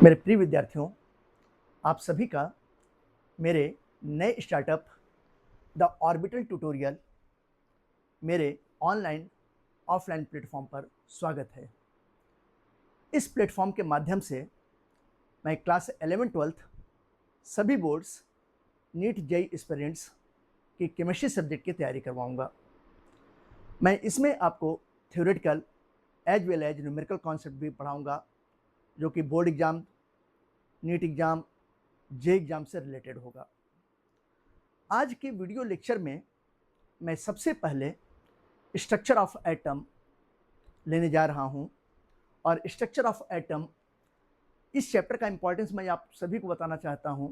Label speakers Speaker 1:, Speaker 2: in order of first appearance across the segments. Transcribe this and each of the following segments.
Speaker 1: मेरे प्रिय विद्यार्थियों, आप सभी का मेरे नए स्टार्टअप द ऑर्बिटल ट्यूटोरियल मेरे ऑनलाइन ऑफलाइन प्लेटफॉर्म पर स्वागत है। इस प्लेटफॉर्म के माध्यम से मैं क्लास 11-12 सभी बोर्ड्स नीट जेईई एस्पिरेंट्स की केमिस्ट्री सब्जेक्ट की तैयारी करवाऊंगा। मैं इसमें आपको theoretical as well as numerical concept भी पढ़ाऊंगा, जो कि board exam, NEET exam, JEE exam से रिलेटेड होगा। आज के वीडियो लेक्चर में मैं सबसे पहले स्ट्रक्चर ऑफ एटम लेने जा रहा हूं, और स्ट्रक्चर ऑफ एटम इस चैप्टर का इंपॉर्टेंस मैं आप सभी को बताना चाहता हूं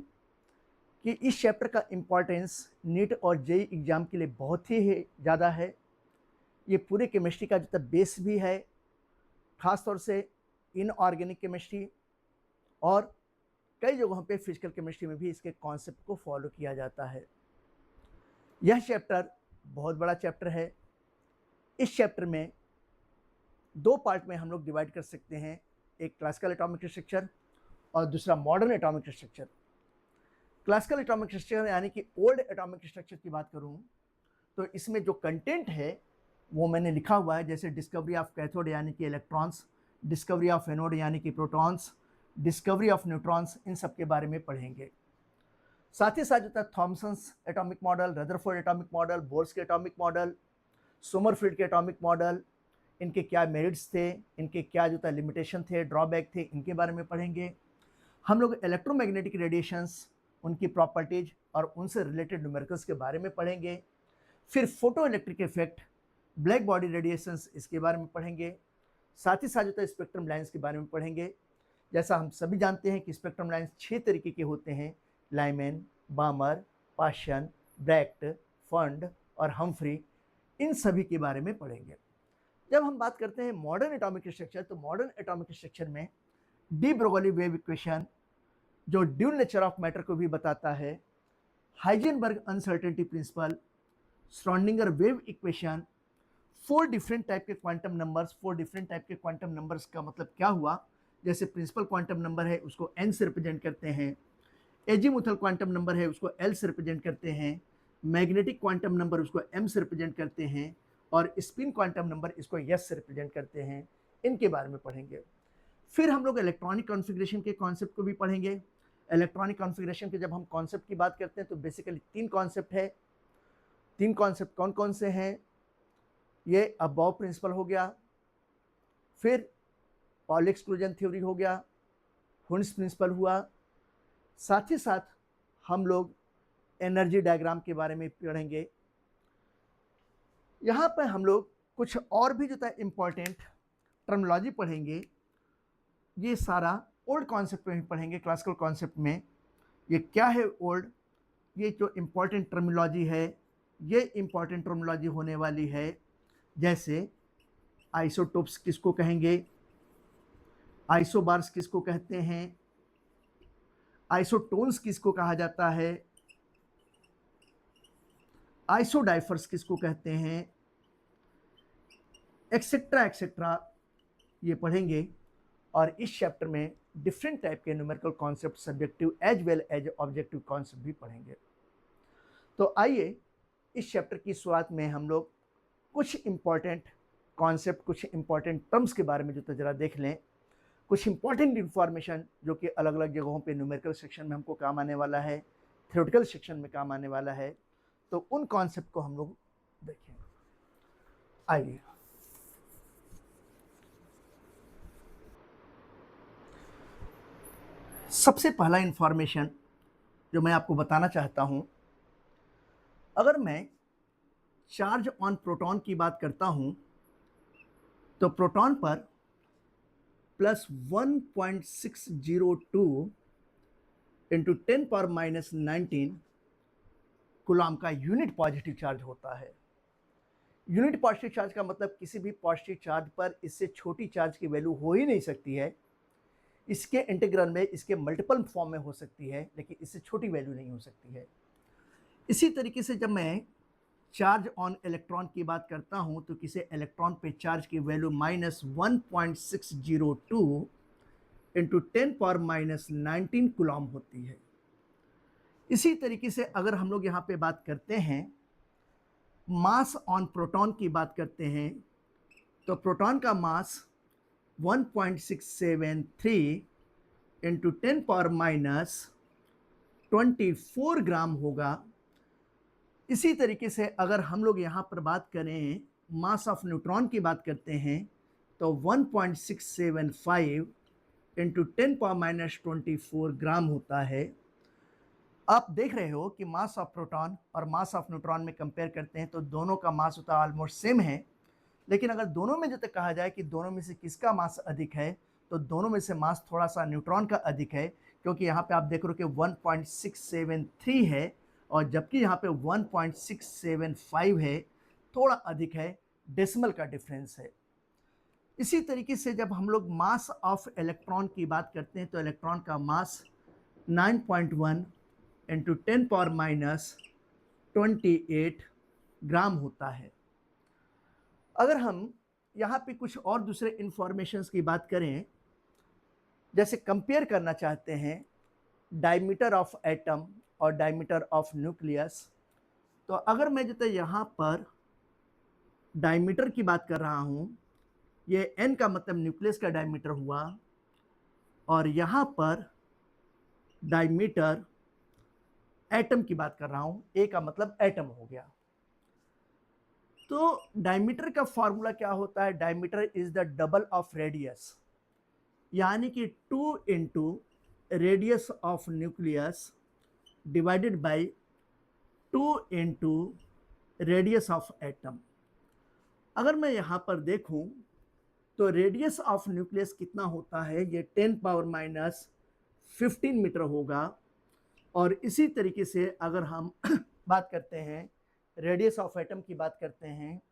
Speaker 1: कि इस चैप्टर का इंपॉर्टेंस नीट और जेईई एग्जाम के लिए बहुत ही ज़्यादा है। ये पूरे केमिस्ट्री का जो बेस भी है, खास तौर से इनऑर्गेनिक केमिस्ट्री और कई जगहों पे फिजिकल केमिस्ट्री में भी इसके कॉन्सेप्ट को फॉलो किया जाता है। यह चैप्टर बहुत बड़ा चैप्टर है। इस चैप्टर में दो पार्ट में हम लोग डिवाइड कर सकते हैं, एक क्लासिकल एटॉमिक स्ट्रक्चर और दूसरा modern atomic structure. Classical atomic structure यानी कि ओल्ड एटॉमिक स्ट्रक्चर की बात करूं तो इसमें जो कंटेंट है वो मैंने लिखा हुआ है, जैसे डिस्कवरी ऑफ कैथोड यानी कि इलेक्ट्रॉन्स, डिस्कवरी ऑफ एनोड यानी कि प्रोटॉन्स, डिस्कवरी ऑफ न्यूट्रॉन्स, इन सब के बारे में पढ़ेंगे। साथ ही साथ जो था Thomson's atomic model, Rutherford atomic model, Bohr's के एटॉमिक मॉडल, सोमरफील्ड के एटॉमिक मॉडल, इनके क्या मेरिट्स थे, इनके क्या जो था लिमिटेशन थे, ड्रॉबैक थे, इनके बारे में पढ़ेंगे। हम लोग इलेक्ट्रोमैग्नेटिक रेडिएशंस, उनकी प्रॉपर्टीज और उनसे रिलेटेड न्यूमेरिकल्स के बारे में पढ़ेंगे। फिर photo electric effect, black body radiations, इसके बारे में पढ़ेंगे। साथ ही साथ जो था स्पेक्ट्रम लाइन्स के बारे में पढ़ेंगे। जैसा हम सभी जानते हैं कि स्पेक्ट्रम लाइन्स 6 तरीके के होते हैं, लाइमैन, बामर, पाशन, ब्रैक्ट, फंड और हम्फ्री, इन सभी के बारे में पढ़ेंगे। जब हम बात करते हैं मॉडर्न एटॉमिक स्ट्रक्चर, तो मॉडर्न एटॉमिक स्ट्रक्चर में डी ब्रोगली वेव इक्वेशन, जो ड्यूल नेचर ऑफ मैटर को भी बताता है, Heisenberg uncertainty principle, Schrodinger wave equation, 4 different type के क्वांटम नंबर्स। 4 डिफरेंट टाइप के क्वांटम नंबर्स का मतलब क्या हुआ, जैसे प्रिंसिपल क्वांटम नंबर है उसको n से रिप्रेजेंट करते हैं, एजीमुथल क्वांटम नंबर है उसको L से रिप्रेजेंट करते हैं, मैग्नेटिक क्वांटम नंबर उसको M से रिप्रेजेंट करते हैं, और स्पिन क्वांटम नंबर इसको S से रिप्रेजेंट करते हैं। इनके बारे में पढ़ेंगे। फिर हम लोग इलेक्ट्रॉनिक कॉन्फ़िगरेशन के कॉन्सेप्ट को भी पढ़ेंगे। इलेक्ट्रॉनिक कॉन्फ़िगरेशन के जब हम कॉन्सेप्ट की बात करते हैं तो बेसिकली 3 कॉन्सेप्ट है। 3 कॉन्सेप्ट कौन कौन से हैं, ये अबव प्रिंसिपल हो गया, फिर पाउली एक्सक्लूजन थ्योरी हो गया, हुन्स प्रिंसिपल हुआ, साथ ही साथ हम लोग एनर्जी डायग्राम के बारे में पढ़ेंगे। यहाँ पर हम लोग कुछ और भी जो था इम्पॉर्टेंट टर्मिनोलॉजी पढ़ेंगे। ये सारा ओल्ड कॉन्सेप्ट में पढ़ेंगे, क्लासिकल कॉन्सेप्ट में ये क्या है ओल्ड, ये जो इम्पॉर्टेंट टर्मिनोलॉजी है, ये इम्पॉर्टेंट टर्मिनोलॉजी होने वाली है। जैसे आइसोटोप्स किसको कहेंगे, आइसोबार्स किसको कहते हैं, आइसोटोन्स किसको कहा जाता है, आइसोडाइफर्स किसको कहते हैं, एक्सेट्रा एक्सेट्रा, ये पढ़ेंगे। और इस चैप्टर में डिफरेंट टाइप के numerical concept, subjective as well as objective concept भी पढ़ेंगे। तो आइए इस चैप्टर की शुरुआत में हम लोग कुछ इंपॉर्टेंट कॉन्सेप्ट, कुछ इंपॉर्टेंट टर्म्स के बारे में जो तो जरा देख लें, कुछ इंपॉर्टेंट इंफॉर्मेशन जो कि अलग अलग जगहों पे न्यूमेरिकल सेक्शन में हमको काम आने वाला है, थ्योरेटिकल सेक्शन में काम आने वाला है। तो उन कॉन्सेप्ट को हम लोग देखें। आइए सबसे पहला इंफॉर्मेशन जो मैं आपको बताना चाहता हूं, अगर मैं चार्ज ऑन प्रोटॉन की बात करता हूं तो प्रोटॉन पर +1.602 इंटू 10⁻⁻19 कूलॉम का यूनिट पॉजिटिव चार्ज होता है। यूनिट पॉजिटिव चार्ज का मतलब किसी भी पॉजिटिव चार्ज पर इससे छोटी चार्ज की वैल्यू हो ही नहीं सकती है। इसके इंटीग्रल में इसके मल्टीपल फॉर्म में हो सकती है, लेकिन इससे छोटी वैल्यू नहीं हो सकती है। इसी तरीके से जब मैं चार्ज ऑन इलेक्ट्रॉन की बात करता हूं तो किसी इलेक्ट्रॉन पे चार्ज की वैल्यू -1.602 इंटू 10⁻⁻19 कूलॉम होती है। इसी तरीके से अगर हम लोग यहाँ पे बात करते हैं मास ऑन प्रोटॉन की बात करते हैं, तो प्रोटॉन का मास 1.673 इंटू 10⁻⁻24 ग्राम होगा। इसी तरीके से अगर हम लोग यहाँ पर बात करें मास ऑफ न्यूट्रॉन की बात करते हैं, तो 1.675 इंटू 10⁻⁻24 ग्राम होता है। आप देख रहे हो कि मास ऑफ प्रोटॉन और मास ऑफ न्यूट्रॉन में कंपेयर करते हैं तो दोनों का मास होता है ऑलमोस्ट सेम है, लेकिन अगर दोनों में जो तक कहा जाए कि दोनों में से किसका मास अधिक है, तो दोनों में से मास थोड़ा सा न्यूट्रॉन का अधिक है, क्योंकि यहाँ पे आप देख रहे हो कि 1.673 है और जबकि यहाँ पे 1.675 है, थोड़ा अधिक है, डेसिमल का डिफरेंस है। इसी तरीके से जब हम लोग मास ऑफ इलेक्ट्रॉन की बात करते हैं तो इलेक्ट्रॉन का मास 9.1 इंटू 10⁻⁻28 ग्राम होता है। अगर हम यहाँ पे कुछ और दूसरे इंफॉर्मेशंस की बात करें, जैसे कंपेयर करना चाहते हैं डायमीटर ऑफ एटम और डायमीटर ऑफ न्यूक्लियस, तो अगर मैं जो यहाँ पर डायमीटर की बात कर रहा हूँ, ये n का मतलब न्यूक्लियस का डायमीटर हुआ, और यहाँ पर डायमीटर एटम की बात कर रहा हूँ, a का मतलब एटम हो गया। तो डायमीटर का फॉर्मूला क्या होता है? Diameter is the double of radius, यानी कि 2 into radius of nucleus divided by 2 into radius of atom. अगर मैं यहाँ पर देखूँ तो रेडियस ऑफ न्यूक्लियस कितना होता है, ये 10⁻⁻15 मीटर होगा। और इसी तरीके से अगर हम बात करते हैं रेडियस ऑफ एटम की बात करते हैं,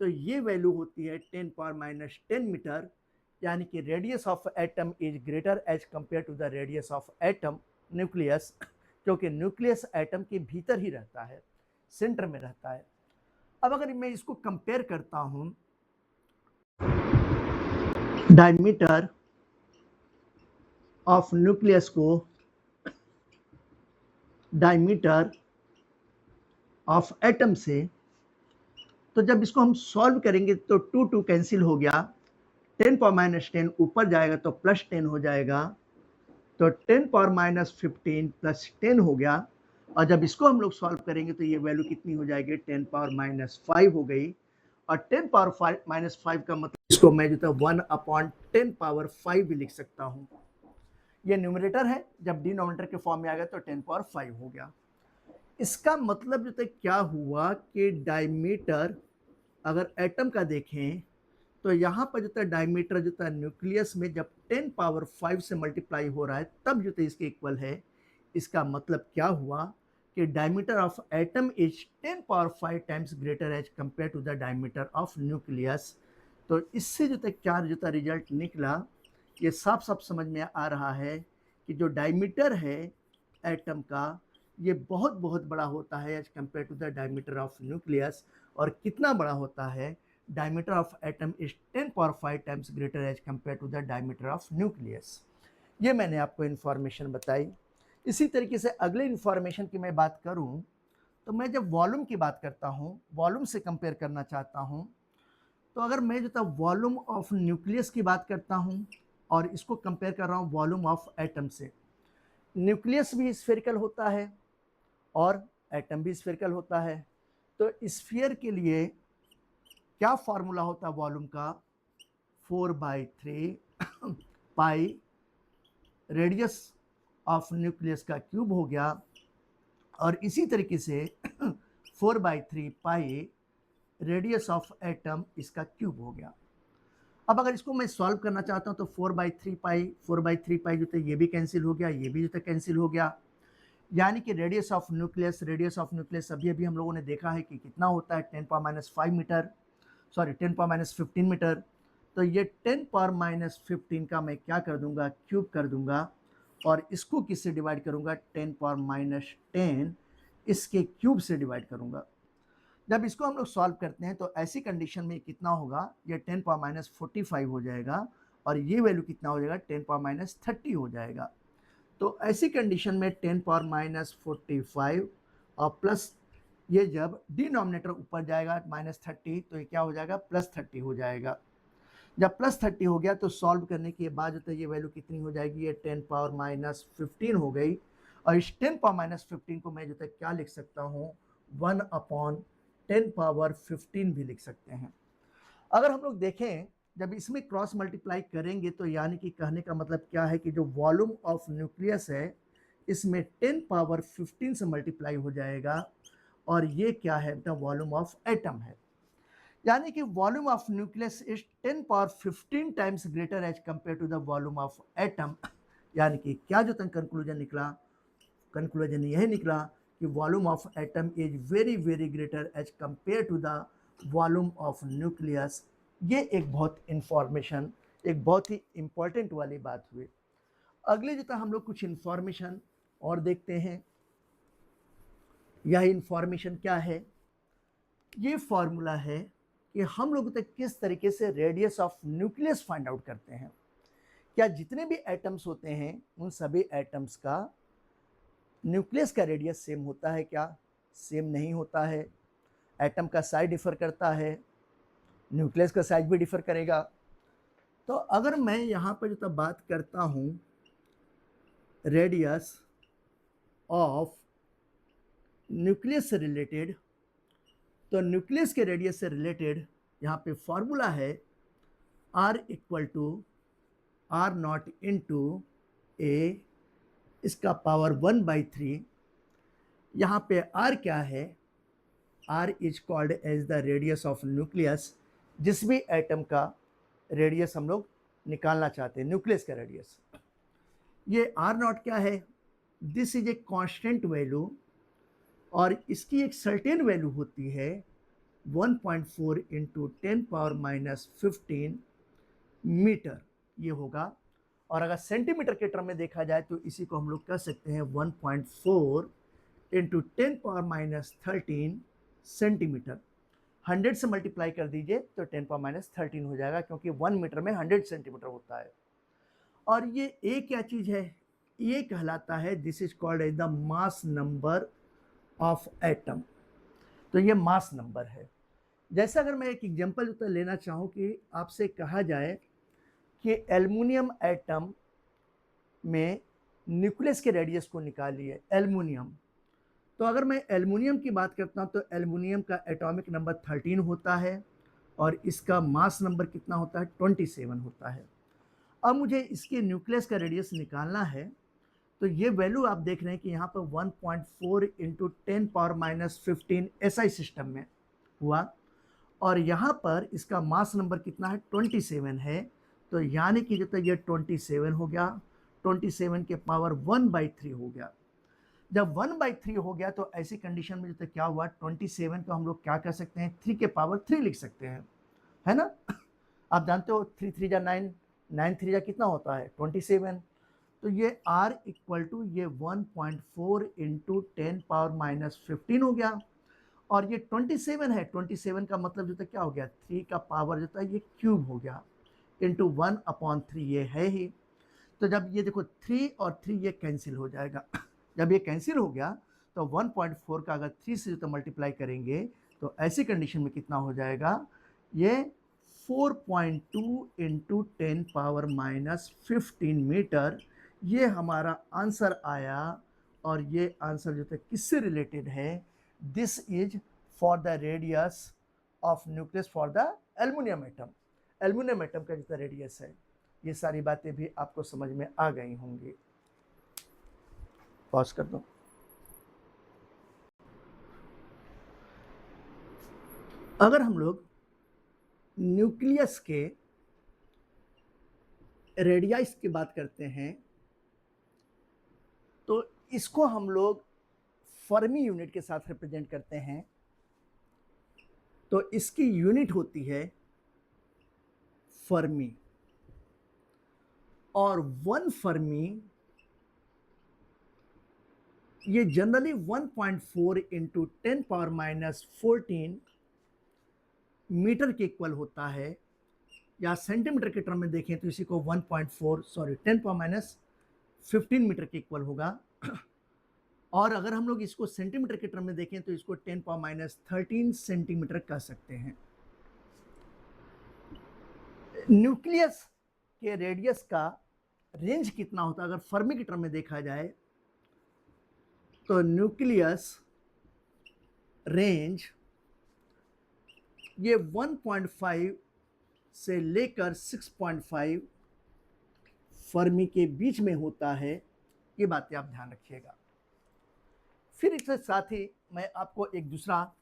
Speaker 1: तो ये वैल्यू होती है 10⁻⁻10 मीटर, यानी कि radius of atom is greater as compare to the radius of atom nucleus, क्योंकि न्यूक्लियस एटम के भीतर ही रहता है, सेंटर में रहता है। अब अगर मैं इसको कंपेयर करता हूं, डायमीटर ऑफ न्यूक्लियस को डायमीटर ऑफ एटम से, तो जब इसको हम सॉल्व करेंगे तो 2 कैंसिल हो गया, 10⁻⁻10 ऊपर जाएगा तो +10 हो जाएगा, तो 10⁻⁻15 +10 हो गया। और जब इसको हम लोग सॉल्व करेंगे तो ये वैल्यू कितनी हो जाएगी, 10⁻⁻5 हो गई। और 10⁻⁻5 का मतलब इसको मैं जो था 1/10�5 भी लिख सकता हूँ। ये न्यूमरेटर है, जब डिनोमिनेटर के फॉर्म में आ गया तो 10⁻5 हो गया। इसका मतलब जो था क्या हुआ कि डायमीटर अगर एटम का देखें तो यहाँ पर जो था डायमीटर जो था न्यूक्लियस में जब 10⁻5 से मल्टीप्लाई हो रहा है तब जो था इसके इक्वल है। इसका मतलब क्या हुआ कि diameter of atom is 10⁻5 times greater as compare to the diameter of nucleus. तो इससे जो था क्या जो था रिजल्ट निकला, ये साफ साफ समझ में आ रहा है कि जो डायमीटर है एटम का ये बहुत बहुत बड़ा होता है as compare to the diameter of nucleus. और कितना बड़ा होता है, diameter of atom is 10⁻5 times greater as compare to the diameter of nucleus. ये मैंने आपको इन्फॉर्मेशन बताई। इसी तरीके से अगले इन्फॉर्मेशन की मैं बात करूं, तो मैं जब वॉल्यूम की बात करता हूं, वॉल्यूम से कंपेयर करना चाहता हूं, तो अगर मैं जो था वॉल्यूम ऑफ न्यूक्लियस की बात करता हूं और इसको कंपेयर कर रहा हूं वॉल्यूम ऑफ एटम से, न्यूक्लियस भी स्फेरिकल होता है और एटम भी स्फेरिकल होता है। तो स्फीयर के लिए क्या फॉर्मूला होता है वॉल्यूम का, 4/3 पाई रेडियस ऑफ न्यूक्लियस का क्यूब हो गया, और इसी तरीके से 4/3 पाई रेडियस ऑफ एटम इसका क्यूब हो गया। अब अगर इसको मैं सॉल्व करना चाहता हूं तो 4/3 पाई जो था ये भी कैंसिल हो गया, ये भी जो था कैंसिल हो गया, यानी कि रेडियस ऑफ न्यूक्लियस अभी अभी हम लोगों ने देखा है कि कितना होता है 10⁻⁻5 मीटर, सॉरी 10⁻⁻15 मीटर। तो ये 10⁻⁻15 का मैं क्या कर दूंगा, क्यूब कर दूंगा, और इसको किससे डिवाइड करूंगा, 10⁻10 इसके क्यूब से डिवाइड करूंगा। जब इसको हम लोग सॉल्व करते हैं तो ऐसी कंडीशन में कितना होगा, ये 10⁻⁻45 हो जाएगा, और ये वैल्यू कितना हो जाएगा 10⁻30 हो जाएगा। तो ऐसी कंडीशन में 10⁻45 और प्लस ये जब डिनोमिनेटर ऊपर जाएगा -30 तो ये क्या हो जाएगा +30 हो जाएगा। जब +30 हो गया तो सॉल्व करने के बाद जो ये वैल्यू कितनी हो जाएगी, ये 10⁻15 हो गई। और इस 10⁻15 को मैं जो है क्या लिख सकता हूँ 1/10⁻15 भी लिख सकते हैं। अगर हम लोग देखें जब इसमें क्रॉस मल्टीप्लाई करेंगे तो यानी कि कहने का मतलब क्या है कि जो वॉल्यूम ऑफ न्यूक्लियस है इसमें 10⁻15 से मल्टीप्लाई हो जाएगा और ये क्या है द वॉल्यूम ऑफ एटम है। यानी कि volume of nucleus is 10⁻15 times greater as compare to the volume of atom. यानी कि क्या जो कंक्लूजन निकला, कंक्लूजन यही निकला कि volume of atom is very very greater as compare to the volume of nucleus. ये एक बहुत इंफॉर्मेशन, एक बहुत ही इंपॉर्टेंट वाली बात हुई। अगले जो हम लोग कुछ इंफॉर्मेशन और देखते हैं। यह इंफॉर्मेशन क्या है, ये फॉर्मूला है कि हम लोग तक किस तरीके से radius of nucleus find out करते हैं। क्या जितने भी एटम्स होते हैं उन सभी एटम्स का न्यूक्लियस का रेडियस सेम होता है क्या? सेम नहीं होता है। एटम का साइज डिफर करता है, न्यूक्लियस का साइज भी डिफर करेगा। तो अगर मैं यहाँ पर जो बात करता हूँ रेडियस ऑफ न्यूक्लियस से रिलेटेड, तो न्यूक्लियस के रेडियस से रिलेटेड यहाँ पे फॉर्मूला है R equal to R0 into A इसका पावर 1/3। यहाँ पे R क्या है, R is called as the radius of nucleus. जिस भी एटम का रेडियस हम लोग निकालना चाहते हैं, न्यूक्लियस का रेडियस, ये R0 क्या है, this is a constant value और इसकी एक सर्टेन वैल्यू होती है 1.4 इंटू 10⁻15 मीटर ये होगा। और अगर सेंटीमीटर के टर्म में देखा जाए तो इसी को हम लोग कह सकते हैं 1.4 इंटू 10⁻13 सेंटीमीटर। 100 से मल्टीप्लाई कर दीजिए तो 10⁻13 हो जाएगा क्योंकि 1 मीटर में 100 सेंटीमीटर होता है। और ये ए क्या चीज़ है, ये कहलाता है this is called as the mass number of atom. तो ये मास नंबर है। जैसे अगर मैं एक एग्जांपल लेना चाहूँ कि आपसे कहा जाए कि एल्युमिनियम एटम में न्यूक्लियस के रेडियस को निकालिए, एल्युमिनियम। तो अगर मैं एल्युमिनियम की बात करता हूँ तो एल्युमिनियम का एटॉमिक नंबर 13 होता है और इसका मास नंबर कितना होता है 27 होता है। अब मुझे इसके न्यूक्लियस का रेडियस निकालना है तो ये वैल्यू आप देख रहे हैं कि यहाँ पर 1.4 इंटू 10⁻15 एसआई सिस्टम में हुआ और यहाँ पर इसका मास नंबर कितना है 27 है। तो यानी कि जो ये 27 हो गया, 27 के पावर 1/3 हो गया। जब 1/3 हो गया तो ऐसी कंडीशन में जो क्या हुआ 27 को हम लोग क्या कर सकते हैं 3 के पावर 3 लिख सकते हैं, है ना। आप जानते हो 3 3 जा 9, 9 3 जा कितना होता है 27। तो ये R इक्वल टू ये 1.4 इंटू 10⁻15 हो गया और ये 27 है, 27 का मतलब जो क्या हो गया 3 का पावर जो ये क्यूब हो गया इंटू 1/3 ये है ही। तो जब ये देखो 3 और 3 ये कैंसिल हो जाएगा। जब ये कैंसिल हो गया तो 1.4 का अगर 3 से जो मल्टीप्लाई करेंगे तो ऐसी कंडीशन में कितना हो जाएगा ये 4.2 इंटू 10⁻15 मीटर। ये हमारा आंसर आया और ये आंसर जो किससे रिलेटेड है, this is for the radius of nucleus for the aluminium atom. Aluminium atom का जितना रेडियस है। ये सारी बातें भी आपको समझ में आ गई होंगी। पॉज कर दो। अगर हम लोग न्यूक्लियस के रेडियस की बात करते हैं तो इसको हम लोग फर्मी यूनिट के साथ रिप्रेजेंट करते हैं। तो इसकी यूनिट होती है फर्मी और 1 फर्मी ये जनरली 1.4 इंटू 10⁻14 मीटर के इक्वल होता है। या सेंटीमीटर के टर्म में देखें तो इसी को 10 मीटर के इक्वल होगा। और अगर हम लोग इसको सेंटीमीटर के टर्म में देखें तो इसको 10⁻13 सेंटीमीटर कह सकते हैं। न्यूक्लियस के रेडियस का रेंज कितना होता है अगर फर्मी के टर्म में देखा जाए तो न्यूक्लियस रेंज ये 1.5 से लेकर 6.5 फर्मी के बीच में होता है। ये बातें आप ध्यान रखिएगा। फिर इसके साथ ही मैं आपको एक दूसरा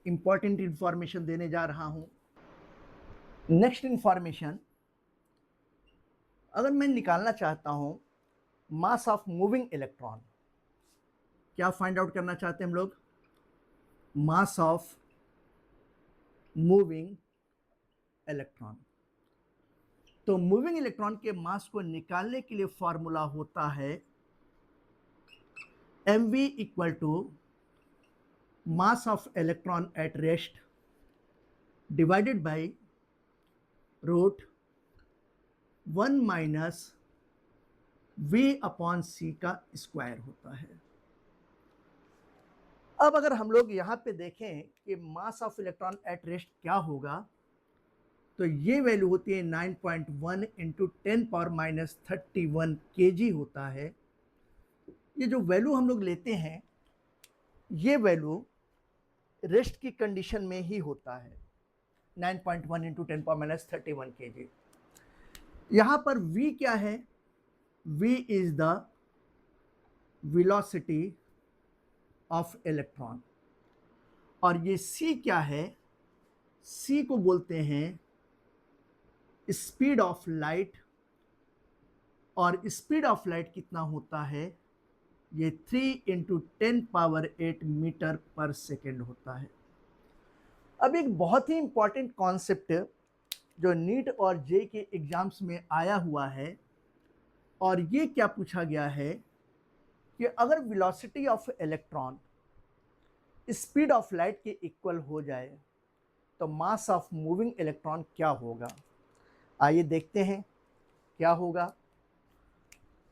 Speaker 1: इंपॉर्टेंट इंफॉर्मेशन देने जा रहा हूं। नेक्स्ट इंफॉर्मेशन, अगर मैं निकालना चाहता हूं मास ऑफ मूविंग इलेक्ट्रॉन, क्या फाइंड आउट करना चाहते हैं हम लोग? मास ऑफ मूविंग इलेक्ट्रॉन। तो मूविंग इलेक्ट्रॉन के मास को निकालने के लिए फॉर्मूला होता है mv equal to mass of electron at rest divided by root 1 minus v upon c का स्क्वायर होता है। अब अगर हम लोग यहाँ पे देखें कि mass of electron at rest क्या होगा, तो ये वैल्यू होती है 9.1 इंटू 10⁻31 kg होता है। ये जो वैल्यू हम लोग लेते हैं ये वैल्यू रेस्ट की कंडीशन में ही होता है, 9.1 इंटू 10⁻31 kg। यहाँ पर v क्या है? v is the velocity of electron. और ये c क्या है? c को बोलते हैं स्पीड ऑफ लाइट। और स्पीड ऑफ लाइट कितना होता है? ये 3 इंटू 10⁸ मीटर पर सेकेंड होता है। अब एक बहुत ही इंपॉर्टेंट कॉन्सेप्ट जो नीट और जे के एग्जाम्स में आया हुआ है, और ये क्या पूछा गया है कि अगर velocity of electron speed of light के इक्वल हो जाए तो मास ऑफ मूविंग इलेक्ट्रॉन क्या होगा? आइए देखते हैं क्या होगा।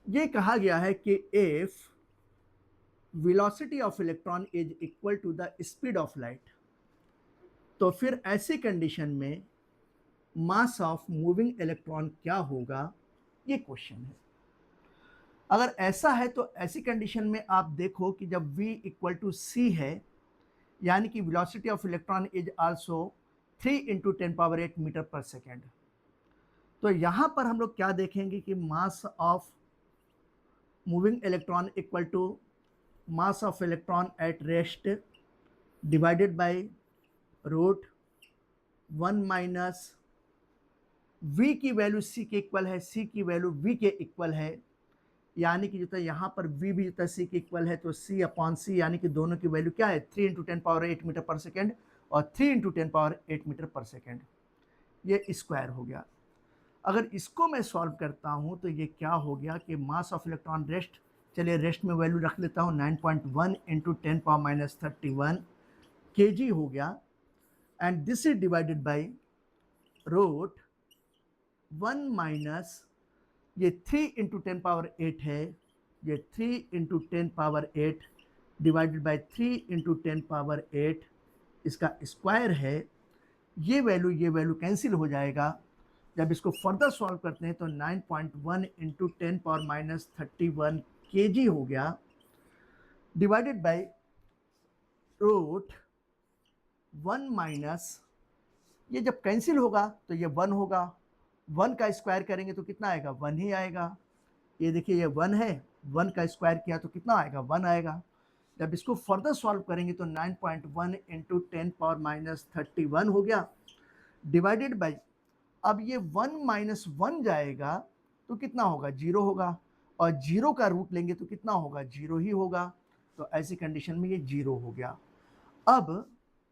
Speaker 1: ये कहा गया है कि if velocity of electron is equal to the speed of light, तो फिर ऐसी कंडीशन में मास ऑफ मूविंग इलेक्ट्रॉन क्या होगा? ये क्वेश्चन है। अगर ऐसा है तो ऐसी कंडीशन में आप देखो कि जब v इक्वल टू c है, यानी कि velocity of electron is also 3 into 10⁸ meter per second, तो यहाँ पर हम लोग क्या देखेंगे कि mass of moving electron equal to mass of electron at rest divided by root 1 minus v की वैल्यू c के इक्वल है, c की वैल्यू v के इक्वल है, यानी कि जो है यहाँ पर v भी जो है c के इक्वल है, तो c अपॉन c, यानी कि दोनों की वैल्यू क्या है? 3 इंटू 10⁸ मीटर पर सेकेंड और 3 इंटू 10⁸ मीटर पर सेकेंड। ये स्क्वायर हो गया। अगर इसको मैं सॉल्व करता हूँ तो ये क्या हो गया कि मास ऑफ इलेक्ट्रॉन रेस्ट, चलिए रेस्ट में वैल्यू रख लेता हूँ, 9.1 इंटू 10⁻31 kg हो गया। And this is divided by root 1 minus ये 3 इंटू 10⁸ है, ये 3 इंटू 10⁸ डिवाइडेड बाय 3 इंटू 10⁸, इसका स्क्वायर है। ये वैल्यू कैंसिल हो जाएगा। जब इसको फर्दर सॉल्व करते हैं तो 9.1 इंटू 10⁻31 kg हो गया, डिवाइडेड बाय रूट 1 माइनस, ये जब कैंसिल होगा तो ये 1 होगा, 1 का स्क्वायर करेंगे तो कितना आएगा? 1 ही आएगा। ये देखिए ये 1 है, 1 का स्क्वायर किया तो कितना आएगा? 1 आएगा। जब इसको फर्दर सॉल्व करेंगे तो 9.1 इंटू 10⁻31 हो गया, डिवाइडेड बाय, अब ये 1 माइनस 1 जाएगा तो कितना होगा? 0 होगा, और 0 का रूट लेंगे तो कितना होगा? 0 ही होगा। तो ऐसी कंडीशन में ये 0 हो गया। अब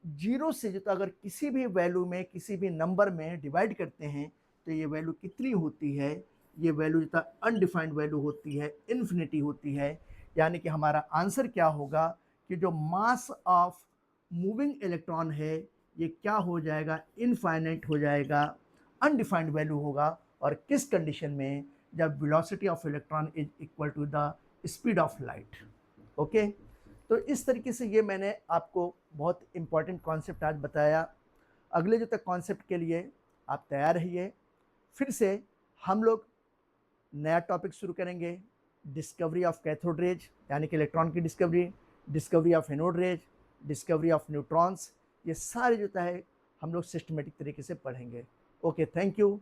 Speaker 1: 0 से जो अगर किसी भी वैल्यू में, किसी भी नंबर में डिवाइड करते हैं तो ये वैल्यू कितनी होती है? ये वैल्यू जो अनडिफाइंड वैल्यू होती है, इन्फिनिटी होती है। यानी कि हमारा आंसर क्या होगा कि जो मास ऑफ मूविंग इलेक्ट्रॉन है ये क्या हो जाएगा? इनफाइनाइट हो जाएगा। अनडिफाइंड वैल्यू होगा और किस कंडीशन में, जब velocity of electron is equal to the speed of light. Okay, तो इस तरीके से ये मैंने आपको बहुत इंपॉर्टेंट कॉन्सेप्ट आज बताया। अगले जो तक कॉन्सेप्ट के लिए आप तैयार रहिए। फिर से हम लोग नया टॉपिक शुरू करेंगे, डिस्कवरी ऑफ कैथोड रेज यानी कि इलेक्ट्रॉन की discovery, discovery of anode rays, discovery of neutrons, ये सारे जो है हम लोग सिस्टमेटिक तरीके से पढ़ेंगे। Okay, thank you.